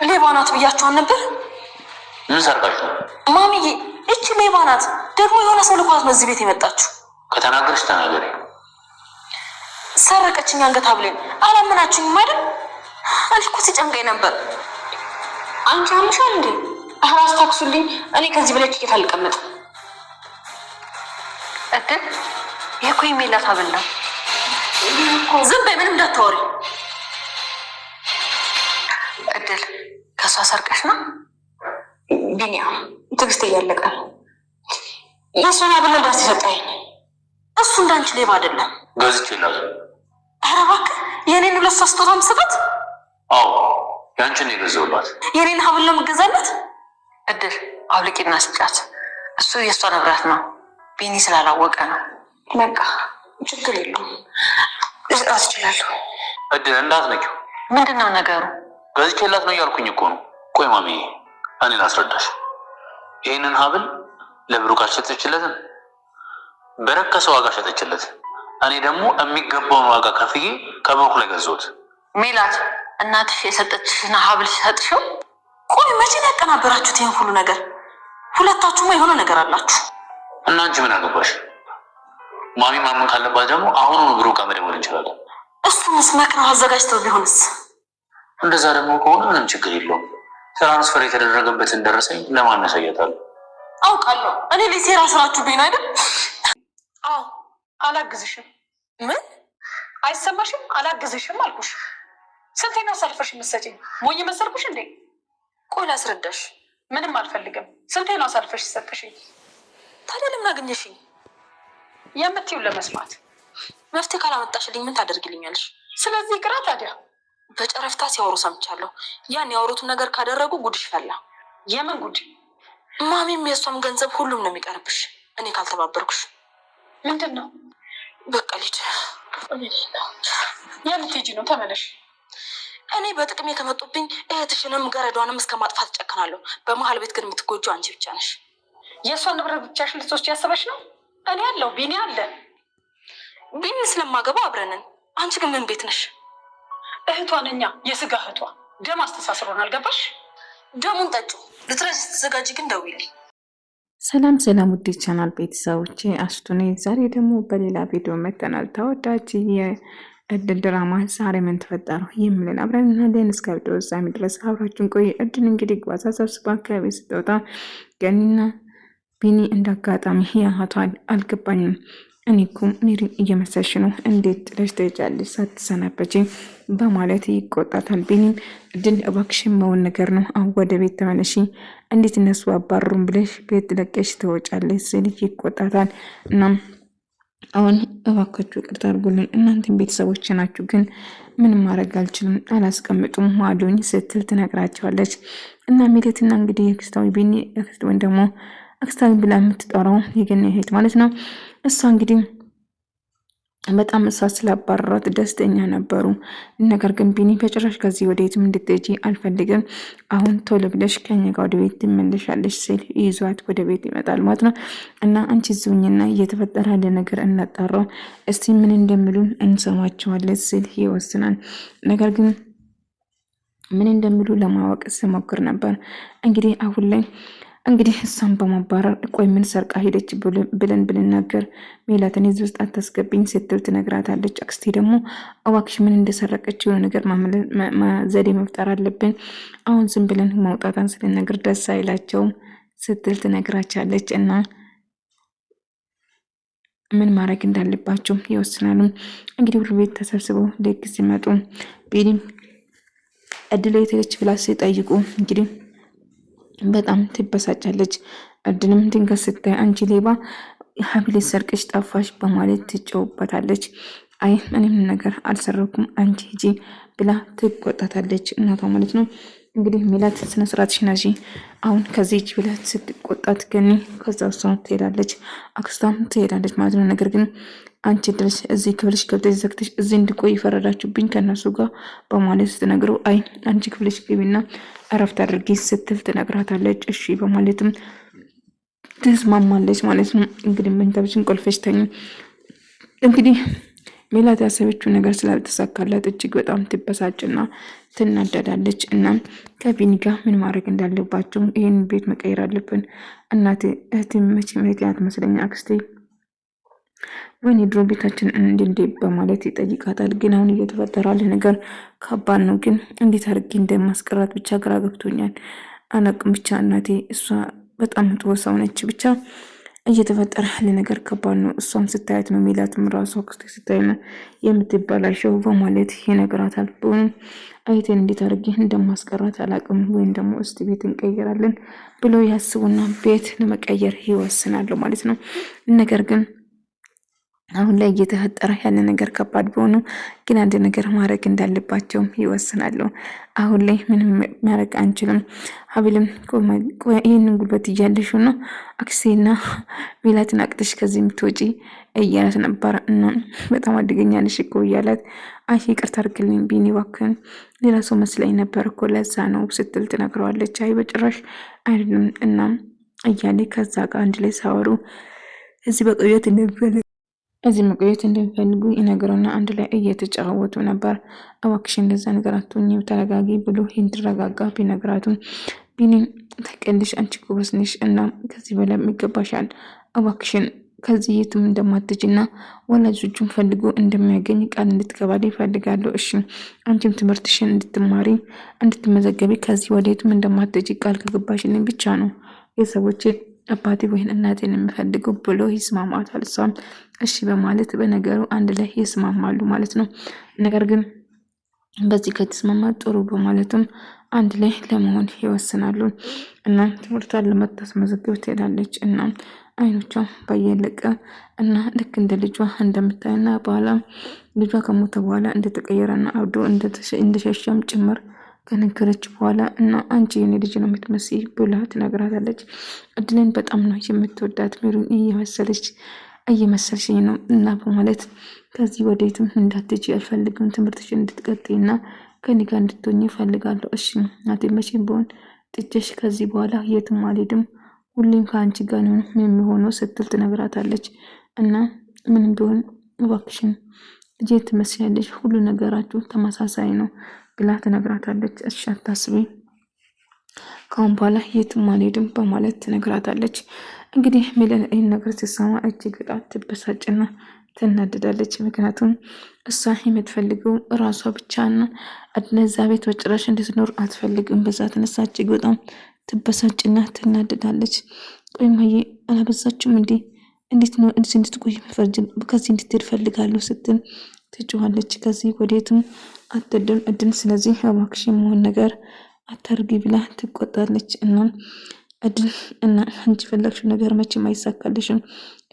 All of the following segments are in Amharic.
ሌባ ናት ብያቸዋን ነበር። ምን ሰርቃሽ ነው? ማሚዬ እቺ ሌባ ናት። ደግሞ የሆነ ሰው ልኳት ነው እዚህ ቤት የመጣችው። ከተናገርሽ ተናገሪ። ሰረቀችኝ አንገት ሐብሌን። አላመናችሁኝም አይደል? እኔ እኮ ሲጨንቀኝ ነበር። አንቺ አምሻል እንዴ? አራስ ታክሱልኝ። እኔ ከዚህ በላይ ጥቂት አልቀመጥም። እድል የኮ የሚላት ሐብል ነው። ዝም በይ፣ ምንም እንዳታወሪ። እድል ከሷ ሰርቀሽ ነው? ቢኒያም ትዕግስት እያለቀ ነው። የእሱን ሐብል እንዳስ ይሰጣኝ። እሱ እንዳንቺ ሌባ አይደለም። ገዝቼላት። ኧረ እባክህ የኔን ሁለት ስጦታ መስጠት? አዎ ያንቺን የገዛሁላት። የኔን ሐብል ነው የምገዛላት? እድል አውልቂና ስጫት። እሱ የእሷ ንብረት ነው። ቢኒ ስላላወቀ ነው። በቃ ችግር የለውም። ልስጣት እችላለሁ። እድል እንዳትነኪው። ምንድን ነው ነገሩ? ገዝቼላት ነው እያልኩኝ እኮ ነው። ቆይ ማሚዬ እኔ ላስረዳሽ። ይህንን ሐብል ለብሩክ አልሸጠችለትም፣ በረከሰ ዋጋ ሸጠችለት። እኔ ደግሞ የሚገባውን ዋጋ ከፍዬ ከብሩክ ላይ ገዛሁት። ሜላት እናትሽ የሰጠችሽን ሐብል ሲሰጥሽው? ቆይ መቼ ነው ያቀናበራችሁት ይህን ሁሉ ነገር? ሁለታችሁማ የሆነ ነገር አላችሁ። እና አንቺ ምን አገባሽ? ማሚ ማመን ካለባት ደግሞ አሁኑኑ ብሩክ ጋር መደወል እንችላለን። እሱንስ መክረው አዘጋጅተው ቢሆንስ? እንደዛ ደግሞ ከሆነ ምንም ችግር የለውም። ትራንስፈር የተደረገበትን ደረሰኝ ለማን ያሳያታል? አውቃለሁ። እኔ ሌሴራ ስራችሁ ቢሆን አይደል? አዎ አላግዝሽም። ምን አይሰማሽም? አላግዝሽም አልኩሽ። ስንቴ ነው አሳልፈሽ የምትሰጪኝ? ሞኝ መሰልኩሽ እንዴ? ቆይ ላስረዳሽ። ምንም አልፈልግም። ስንቴ ነው አሳልፈሽ ሰጠሽኝ? ታዲያ ለምን አገኘሽኝ? የምትይው ለመስማት። መፍትሄ ካላመጣሽልኝ ምን ታደርግልኛለሽ? ስለዚህ ግራ ታዲያ በጨረፍታ ሲያወሩ ሰምቻለሁ። ያን ያወሩትን ነገር ካደረጉ ጉድሽ ፈላ። የምን ጉድ? ማሚም የእሷም ገንዘብ ሁሉም ነው የሚቀርብሽ እኔ ካልተባበርኩሽ። ምንድን ነው? በቃ ልጅ የምትሄጂ ነው? ተመለሽ። እኔ በጥቅሜ ከመጡብኝ እህትሽንም ገረዷንም እስከ ማጥፋት እጨክናለሁ። በመሀል ቤት ግን የምትጎጂው አንቺ ብቻ ነሽ። የእሷን ንብረት ብቻሽን ልትወስጂ ያሰበሽ ነው? እኔ አለው፣ ቢኒ አለ። ቢኒ ስለማገባው አብረንን። አንቺ ግን ምን ቤት ነሽ? እህቷ ነኛ፣ የስጋ እህቷ። ደም አስተሳስሮን። አልገባሽ? ደሙን ጠጩ። ልትረሽ ስትዘጋጅ ግን ደውይልኝ። ሰላም ሰላም፣ ውድ ቻናል ቤተሰቦቼ አሽቱ ነኝ። ዛሬ ደግሞ በሌላ ቪዲዮ መተናል። ተወዳጅ የእድል ድራማ ዛሬ ምን ተፈጠረው የሚልን አብረን እናያለን። እስከ ቪዲዮ ፍጻሜ ድረስ አብራችሁን ቆዩ። እድል እንግዲህ ጓዛ ሰብስባ ከቤት ስትወጣ ገኒና ቢኒ እንዳጋጣሚ ያህቷ አልገባኝም፣ እኔ እኮ ሜሪ እየመሰልሽ ነው፣ እንዴት ጥለሽ ትሄጃለሽ ሳትሰናበች በማለት ይቆጣታል። ቢኒም እድል እባክሽን መውን ነገር ነው፣ አሁን ወደ ቤት ተመለሺ፣ እንዴት እነሱ አባሩን ብለሽ ቤት ለቀሽ ትወጫለሽ ስል ይቆጣታል። እናም አሁን እባካችሁ ይቅርታ አድርጉልኝ፣ እናንተም ቤተሰቦች ናችሁ፣ ግን ምንም ማድረግ አልችልም፣ አላስቀምጡም ማሉኝ ስትል ትነግራቸዋለች። እና ሜሌትና እንግዲህ የክስታዊ ቢኒ እክስት ወይም ደግሞ አክስታዊ ብላ የምትጠራው የገና እህት ማለት ነው። እሷ እንግዲህ በጣም እሷ ስላባረሯት ደስተኛ ነበሩ። ነገር ግን ቢኒ በጭራሽ ከዚህ ወደ የትም እንድትሄጂ አልፈልግም፣ አሁን ቶሎ ብለሽ ከኛ ጋር ወደ ቤት ትመለሻለሽ ሲል ይዟት ወደ ቤት ይመጣል ማለት ነው። እና አንቺ ዝውኝና እየተፈጠረ ያለ ነገር እናጣራው፣ እስቲ ምን እንደሚሉን እንሰማቸዋለን ሲል ይወስናል። ነገር ግን ምን እንደሚሉ ለማወቅ ስሞክር ነበር። እንግዲህ አሁን ላይ እንግዲህ እሷን በማባረር ቆይ ምን ሰርቃ ሄደች ብለን ብንናገር ሜላትን እዚህ ውስጥ አታስገብኝ ስትል ትነግራታለች። አክስቴ ደግሞ እባክሽ ምን እንደሰረቀች የሆነ ነገር ዘዴ መፍጠር አለብን፣ አሁን ዝም ብለን ማውጣታን ስለነገር ደስ አይላቸውም ስትል ትነግራቻለች። እና ምን ማድረግ እንዳለባቸው ይወስናሉ። እንግዲህ ሁሉ ቤት ተሰብስበው ልክ ሲመጡ ቢኒም እድል የት ሄደች ብላ ሲጠይቁ እንግዲህ በጣም ትበሳጫለች። እድልም ድንገት ስታይ አንቺ ሌባ ሐብል ሰርቀሽ ጠፋሽ በማለት ትጨውበታለች። አይ እኔም ነገር አልሰረኩም አንቺ ሂጂ ብላ ትቆጣታለች፣ እናቷ ማለት ነው። እንግዲህ ሜላት ስነ ስርዓትሽን ያዢ አሁን ከዚህ ሂጂ ብላ ስትቆጣት ገኒ ከዛ እሷ ትሄዳለች፣ አክስቷም ትሄዳለች ማለት ነው። ነገር ግን አንቺ ድረስ እዚህ ክፍልሽ ገብተሽ ዘግተሽ እዚህ እንድቆይ ፈረዳችሁብኝ ከነሱ ጋር በማለት ስትነግረው አይ አንቺ ክፍልሽ ግቢና እረፍት አድርጊ ስትል ትነግራታለች። እሺ በማለትም ትስማማለች ማለት ነው። እንግዲህ መንተብሽን ቆልፈሽ ተኝ። እንግዲህ ሜላት ያሰበችው ነገር ስላልተሳካላት እጅግ በጣም ትበሳጭና ትናደዳለች። እና ከቢኒ ጋር ምን ማድረግ እንዳለባቸው ይህን ቤት መቀየር አለብን እናቴ እህቴ መቼም እህቴ አትመስለኝ አክስቴ ወይኔ ድሮ ቤታችን እንዴ በማለት ይጠይቃታል። ግን አሁን እየተፈጠረ ያለ ነገር ከባድ ነው። ግን እንዴት አድርጌ እንደማስቀራት ብቻ ግራ ገብቶኛል። አናቅም ብቻ እናቴ እሷ በጣም ጥሩ ሰው ነች። ብቻ እየተፈጠረ ያለ ነገር ከባድ ነው። እሷም ስታያት ነው ሜላትም ራሷ ክስቴ ስታይ ነው የምትበላሸው በማለት ይነግራታል። ቢሆንም እህቴን እንዴት አድርጌ እንደማስቀራት አላቅም፣ ወይም ደግሞ እስቲ ቤት እንቀይራለን ብለው ያስቡና ቤት ለመቀየር ይወስናሉ ማለት ነው። ነገር ግን አሁን ላይ እየተፈጠረ ያለ ነገር ከባድ ቢሆኑ ግን አንድ ነገር ማድረግ እንዳለባቸው ይወስናሉ። አሁን ላይ ምንም ማድረግ አንችልም። ሀቢልም ይህንን ጉልበት እያለሽ ነው አክሴና ሜላትን አቅጥሽ ከዚህ የምትወጪ እያላት ነበር። እና በጣም አደገኛ ነሽ እኮ እያላት አይ ይቅርታ አድርግልኝ ቢኒ እባክህን ሌላ ሰው መስላኝ ነበር እኮ ለዛ ነው ስትል ትነግረዋለች። አይ በጭራሽ አይደለም እና እያለ ከዛ ጋር አንድ ላይ ሳወሩ እዚህ መቆየት እንደሚፈልጉ ይነግረውና አንድ ላይ እየተጫወቱ ነበር። እባክሽ እንደዛ ነገር አትሁኝ ተረጋጊ ብሎ እንድትረጋጋ ቢነግራቱም ቢኒም ተቀልሽ አንቺ ጎበዝ ነሽ እና ከዚህ በላይ ይገባሻል እባክሽን ከዚህ የትም እንደማትጅና ወላጆቹን ፈልጎ እንደሚያገኝ ቃል እንድትገባልኝ ይፈልጋለሁ። እሺ አንቺም ትምህርትሽን እንድትማሪ እንድትመዘገቢ ከዚህ ወዴትም እንደማትጅ ቃል ከገባሽልኝ ብቻ ነው የሰዎች አባቴ ወይን እናቴን የሚፈልገው ብሎ ይስማማታል። እሷም እሺ በማለት በነገሩ አንድ ላይ ይስማማሉ ማለት ነው። ነገር ግን በዚህ ከተስማማ ጥሩ በማለትም አንድ ላይ ለመሆን ይወስናሉ። እና ትምህርቷን ለመታስመዘግብ ትሄዳለች። እና አይኖቿ ባየለቀ እና ልክ እንደ ልጇ እንደምታይና በኋላ ልጇ ከሞተ በኋላ እንደተቀየረና አብዶ እንደሸሸም ጭምር ከነገረች በኋላ እና አንቺ የኔ ልጅ ነው የምትመስይ ብላ ትነግራታለች። እድልን በጣም ነው የምትወዳት ሜሩን እየመሰልሽኝ ነው እና በማለት ከዚህ ወዴትም እንዳትጂ አልፈልግም፣ ትምህርትሽን እንድትቀጥይና ከኔ ጋር እንድትሆኝ እፈልጋለሁ። እሺ እናቴ መቼም ቢሆን ጥቼሽ ከዚህ በኋላ የትም አልሄድም፣ ሁሌም ከአንቺ ጋር ነው የሚሆነው ስትል ትነግራታለች። እና ምንም ቢሆን እባክሽን ልጄ ትመስያለሽ፣ ሁሉ ነገራችሁ ተመሳሳይ ነው ብላ ትነግራታለች። እሺ አታስቢ ካሁን በኋላ የትም አልሄድም በማለት ትነግራታለች። እንግዲህ ሜላት ይህን ነገር ስትሰማ እጅግ በጣም ትበሳጭና ትናደዳለች። ምክንያቱም እሷ የምትፈልገው እራሷ ብቻና እነዛ ቤት በጭራሽ እንድትኖር አትፈልግም። በዛ ተነሳ እጅግ በጣም ትበሳጭና ትናደዳለች። ቆይ ማዬ አላበዛችሁም እንዴ? እንዴት ነው እንድትቆይ ፈርጅን ከዚህ እንድትሄድ ፈልጋለሁ ስትል ትጮኻለች። ከዚህ ወዴትም አትደም እድል ስለዚህ እባክሽ መሆን ነገር አታርጊ ብላ ትቆጣለች። እና እድል እና አንቺ ፈለግሽው ነገር መቼም አይሳካልሽም፣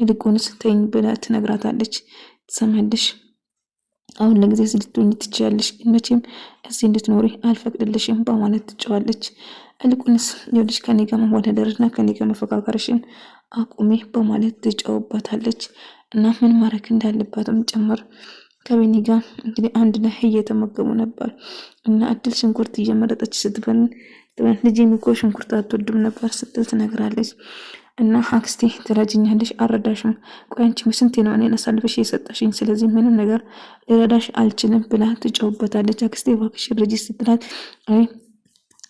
ይልቁንስ ተይኝ ብላ ትነግራታለች። ትሰማለሽ? አሁን ለጊዜ ልትሆኚ ትችያለሽ፣ ግን መቼም እዚህ እንድትኖሪ አልፈቅድልሽም በማለት ትጮኻለች። ይልቁንስ ይኸውልሽ ከኔ ጋር መወዳደርና ከኔ ጋር መፈቃቀርሽን አቁሜ በማለት ትጮህባታለች። እና ምን ማድረግ እንዳለባትም ጭምር ከቢኒ ጋር እንግዲህ አንድ ላይ እየተመገቡ ነበር። እና እድል ሽንኩርት እየመረጠች ስትበን ልጄ እኮ ሽንኩርት አትወድም ነበር ስትል ትነግራለች። እና አክስቴ ትረጅኛለሽ አልረዳሽም፣ ቆይ አንቺ ስንቴ ነው እኔን አሳልፈሽ የሰጠሽኝ፣ ስለዚህ ምንም ነገር ልረዳሽ አልችልም ብላ ትጮህበታለች። አክስቴ እባክሽ ርጂ ስትላት አይ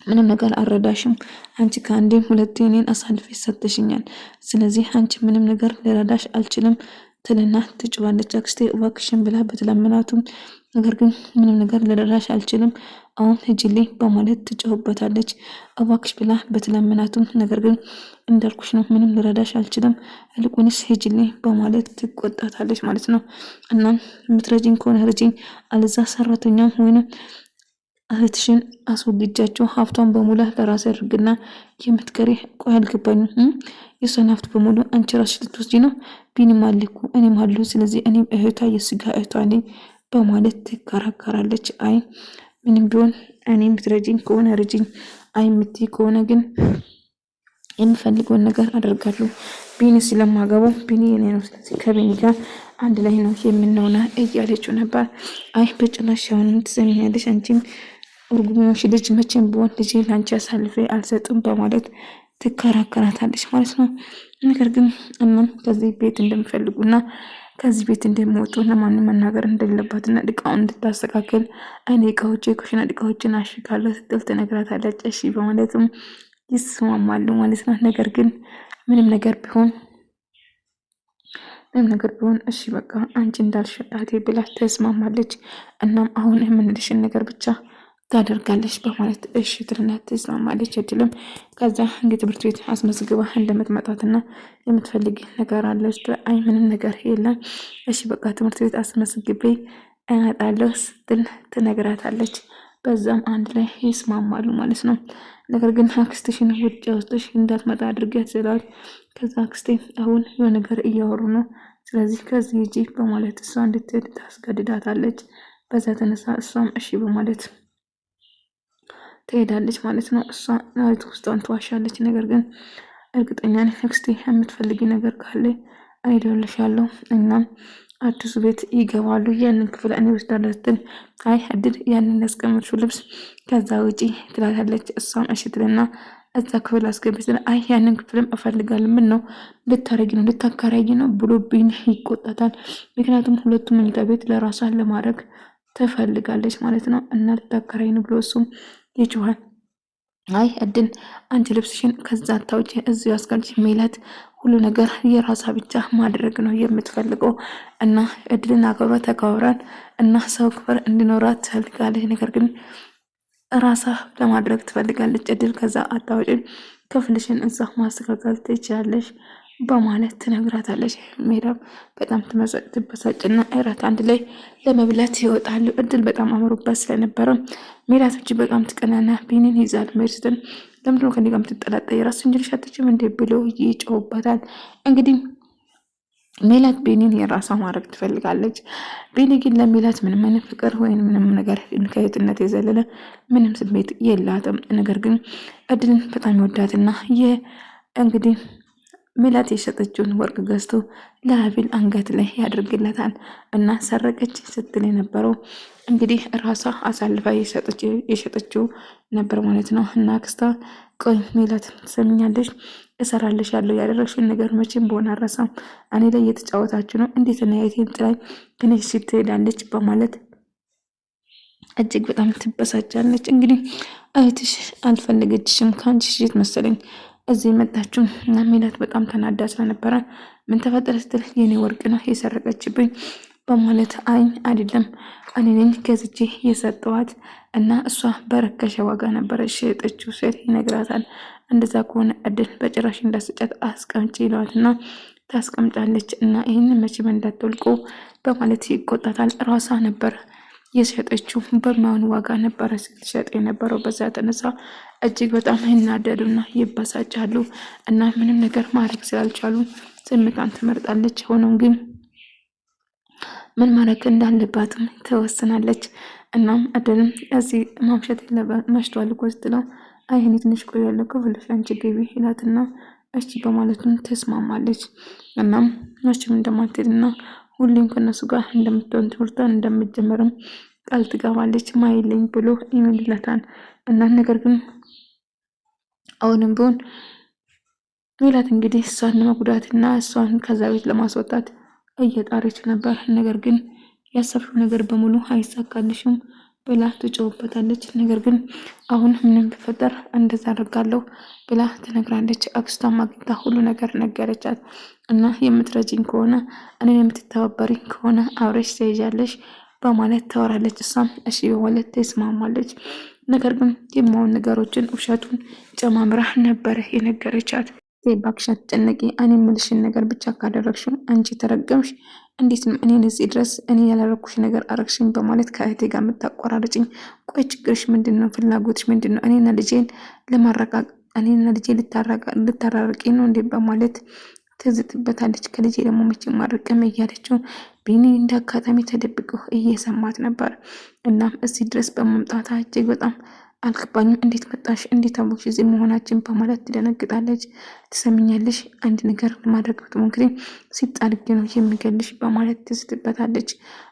ምንም ነገር አልረዳሽም፣ አንቺ ከአንዴም ሁለቴ እኔን አሳልፈሽ ሰጠሽኛል፣ ስለዚህ አንቺ ምንም ነገር ልረዳሽ አልችልም ትልና ትጮኻለች። አክስቴ እባክሽን ብላ በተለመናቱም ነገር ግን ምንም ነገር ልረዳሽ አልችልም አሁን ሂጂልኝ በማለት ትጮህበታለች። እባክሽ ብላ በተለመናቱም ነገር ግን እንዳልኩሽ ነው ምንም ልረዳሽ አልችልም ይልቁንስ ሂጂልኝ በማለት ትቆጣታለች ማለት ነው። እና የምትረጂኝ ከሆነ ርጂኝ፣ አለዛ ሰራተኛም ሆነ እህትሽን አስወግጃቸው ሀብቷን በሙሉ ለራሴ አድርግና የምትቀሪ ቆይ አልገባኝም፣ የሷን ሀብት በሙሉ አንቺ ራስሽ ልትወስጂ ነው? ቢኒም አለ እኮ እኔም አለሁ፣ ስለዚህ እኔም እህቷ የስጋ እህቷ ነኝ በማለት ትከራከራለች። አይ ምንም ቢሆን እኔ የምትረጂኝ ከሆነ ርጂኝ፣ አይ የምትይ ከሆነ ግን የምፈልገውን ነገር አደርጋለሁ። ቢኒ ስለማገባው ቢኒ የኔ ነው፣ ስለዚህ ከቢኒ ጋር አንድ ላይ ነው የምንሆነው እያለችው ነበር። አይ በጭራሽ አሁንም ትሰሚኛለሽ፣ አንቺም እርጉምሽ ልጅ መቼም ቢሆን ልጄ ላንቺ አሳልፌ አልሰጥም በማለት ትከራከራታለች ማለት ነው። ነገር ግን እናም ከዚህ ቤት እንደሚፈልጉና ከዚህ ቤት እንደሚወጡ ለማንም መናገር እንደሌለባትና እቃውን እንድታስተካክል እኔ እቃዎች የኩሽና እቃዎችን አሽጋለሁ ስትል ትነግራታለች። እሺ በማለትም ይስማማሉ ማለት ነው። ነገር ግን ምንም ነገር ቢሆን እሺ በቃ አንቺ እንዳልሽ እህቴ ብላ ተስማማለች። እናም አሁን የምንልሽን ነገር ብቻ ታደርጋለች በማለት እሺ ትልና ተስማማለች። እድልም ከዛ እንግዲህ ትምህርት ቤት አስመዝግባ እንደምትመጣትና የምትፈልግ ነገር አለች። አይ ምንም ነገር የለም እሺ በቃ ትምህርት ቤት አስመዝግቤ እመጣለሁ ስትል ትነግራታለች። በዛም አንድ ላይ ይስማማሉ ማለት ነው። ነገር ግን አክስትሽን ውጭ ውስጥሽ እንዳትመጣ አድርጊያት ስላት ከዛ አክስቴ አሁን የሆነ ነገር እያወሩ ነው ስለዚህ ከዚህ ሂጂ በማለት እሷ እንድትሄድ ታስገድዳታለች። በዛ ተነሳ እሷም እሺ በማለት ትሄዳለች ማለት ነው። እሷ ናይት ውስጧን ትዋሻለች። ነገር ግን እርግጠኛ ነኝ አክስቴ የምትፈልጊ ነገር ካለ እኔ እደውልልሻለሁ እናም አዲሱ ቤት ይገባሉ። ያንን ክፍል እኔ ወስዳለሁ ስትል አይ እድል ያንን ያስቀመጥሽው ልብስ ከዛ ውጪ ትላታለች። እሷም እሺ ትልና እዛ ክፍል አስገብት አይ ያንን ክፍልም እፈልጋለሁ ምን ነው ልታረጊ ነው ልታከራይ ነው ብሎ ቢን ይቆጣታል። ምክንያቱም ሁለቱም መኝታ ቤት ለራሷን ለማድረግ ትፈልጋለች ማለት ነው እና ልታከራይ ነው ብሎ እሱም ይጮሃል። አይ እድል አንቺ ልብስሽን ከዛ ታውጪ እዚሁ አስቀምጪ ሜላት ሁሉ ነገር የራሷ ብቻ ማድረግ ነው የምትፈልገው እና እድልን አገባ ተካውራን እና ሰው ክብር እንዲኖራት ትፈልጋለች። ነገር ግን ራሷ ለማድረግ ትፈልጋለች። እድል ከዛ አታውጪ ክፍልሽን እዛ ማስተካከል ትችላለሽ በማለት ትነግራታለች። ሜዳም በጣም ትበሳጭና እራት አንድ ላይ ለመብላት ይወጣሉ። እድል በጣም አምሮባት ስለነበረ ሜዳቶች በጣም ትቀናና ቢኒን ይዛል መርስተን ለምንድነው ከኔ ጋር የምትጠላጠ የራስ እንጅልሽ አትችም እንዴ ብሎ ይጮውባታል። እንግዲህ ሜላት ቢኒን የራሷ ማድረግ ትፈልጋለች። ቢኒ ግን ለሜላት ምንም አይነት ፍቅር ወይም ምንም ነገር ከየትነት የዘለለ ምንም ስሜት የላትም። ነገር ግን እድልን በጣም ይወዳትና እንግዲህ ሜላት የሸጠችውን ወርቅ ገዝቶ ለአቤል አንገት ላይ ያደርግለታል እና ሰረቀች ስትል የነበረው እንግዲህ ራሷ አሳልፋ የሸጠችው ነበር ማለት ነው። እና ክስታ ቆይ ሜላት ትሰምኛለሽ እሰራለሽ ያለው ያደረግሽን ነገር መቼም በሆነ አረሳም እኔ ላይ እየተጫወታችሁ ነው እንዴት እና የቴን ጥላይ ትንሽ ትሄዳለች በማለት እጅግ በጣም ትበሳጫለች። እንግዲህ እህትሽ አልፈለገችሽም ከአንቺ ሽት መሰለኝ እዚህ መጣችሁ እና ሜላት በጣም ተናዳ ስለነበረ ምን ተፈጠረ ስትል የኔ ወርቅ ነው የሰረቀችብኝ በማለት አይ አይደለም እኔ ነኝ ገዝቼ የሰጠዋት እና እሷ በረከሸ ዋጋ ነበረ ሸጠችው ሲል ይነግራታል። እንደዛ ከሆነ እድል በጭራሽ እንዳስጨት አስቀምጪ ይለዋትና ታስቀምጣለች እና ይህንን መቼም እንዳትወልቆ በማለት ይቆጣታል። ራሷ ነበር የሸጠችው በማን ዋጋ ነበረ ስትሸጥ የነበረው። በዛ ተነሳ እጅግ በጣም ይናደዱና ይበሳጫሉ እና ምንም ነገር ማድረግ ስላልቻሉ ዝምታን ትመርጣለች። ሆኖም ግን ምን ማድረግ እንዳለባትም ትወስናለች። እናም እድልም እዚህ ማምሸት መሽቷል እኮ ስትለው አይ እኔ ትንሽ ቆያለሁ ክፍልሽ አንቺ ግቢ ይላትና እሺ በማለትም ትስማማለች። እናም መቼም እንደማትሄድና ሁሌም ከነሱ ጋር እንደምትሆን ትምህርቷን እንደምትጀምርም ቃል ትገባለች። ማይለኝ ብሎ ይመልላታል እና ነገር ግን አሁንም ቢሆን ሜላት እንግዲህ እሷን ለመጉዳትና እሷን ከዛ ቤት ለማስወጣት እየጣረች ነበር። ነገር ግን ያሰብሽው ነገር በሙሉ አይሳካልሽም ብላ ትጮህበታለች። ነገር ግን አሁን ምንም ቢፈጠር እንደዛ አደርጋለሁ ብላ ትነግራለች። አክስቷም አግኝታ ሁሉ ነገር ነገረቻት እና የምትረጂኝ ከሆነ እኔን የምትተባበሪኝ ከሆነ አብረሽ ትሄጃለሽ በማለት ታወራለች። እሷም እሺ በማለት ትስማማለች። ነገር ግን የማውን ነገሮችን ውሸቱን ጨማምራ ነበረ የነገረቻት። እባክሽ አትጨነቂ እኔ የምልሽን ነገር ብቻ ካደረግሽው አንቺ ተረገምሽ እንዴት ነው እኔን እዚህ ድረስ እኔ ያላረኩሽ ነገር አረግሽኝ በማለት ከእህቴ ጋር የምታቆራረጭኝ? ቆይ ችግርሽ ምንድን ነው? ፍላጎትሽ ምንድን ነው? እኔና ልጄን ልታራርቂ ነው እንዴ በማለት ትዝትበታለች። ከልጄ ደግሞ መቼ ማርቅም እያለችው ቢኒ እንደ አጋጣሚ ተደብቀው እየሰማት ነበር። እናም እዚህ ድረስ በመምጣታ እጅግ በጣም አልገባኝም፣ እንዴት መጣሽ? እንዴት አወቅሽ እዚህ መሆናችን? በማለት ትደነግጣለች። ትሰሚኛለሽ አንድ ነገር ለማድረግ ብትሞክሪ ሲጣልግ ነው የሚገልሽ በማለት ትዝትበታለች።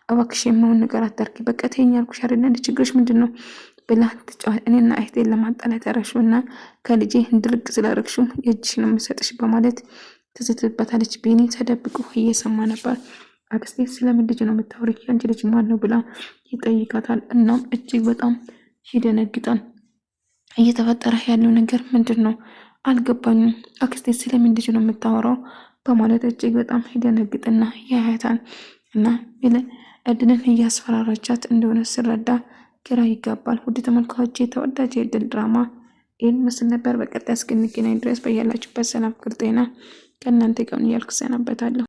እባክሽ የማውን ነገር አታርጊ፣ በቃ ተይኝ አልኩሽ አይደል? ችግርሽ ምንድን ነው ብላ ትጫወት። እኔና እህቴን ለማጣላት ያረግሽው እና ከልጄ እንድርቅ ስላረግሽው የእጅሽ ነው የምሰጥሽ በማለት ትዝትበታለች። ቢኒ ተደብቆ እየሰማ ነበር። አክስቴ ስለምን ልጅ ነው የምታወሪው? አንቺ ልጅ ማን ነው ብላ ይጠይቃታል። እናም እጅግ በጣም ይደነግጣል። እየተፈጠረ ያለው ነገር ምንድን ነው አልገባኝም። አክስቴ ስለምን ልጅ ነው የምታወራው? በማለት እጅግ በጣም ይደነግጥና ያያታል። እና እድልን እያስፈራራቻት እንደሆነ ስረዳ ግራ ይጋባል። ውድ ተመልካቾቼ ተወዳጅ የእድል ድራማ ይህን ምስል ነበር። በቀጣይ እስክንገናኝ ድረስ በያላችሁበት ሰላም፣ ፍቅር፣ ጤና ከእናንተ ጋር እያልኩ ሰናበታለሁ።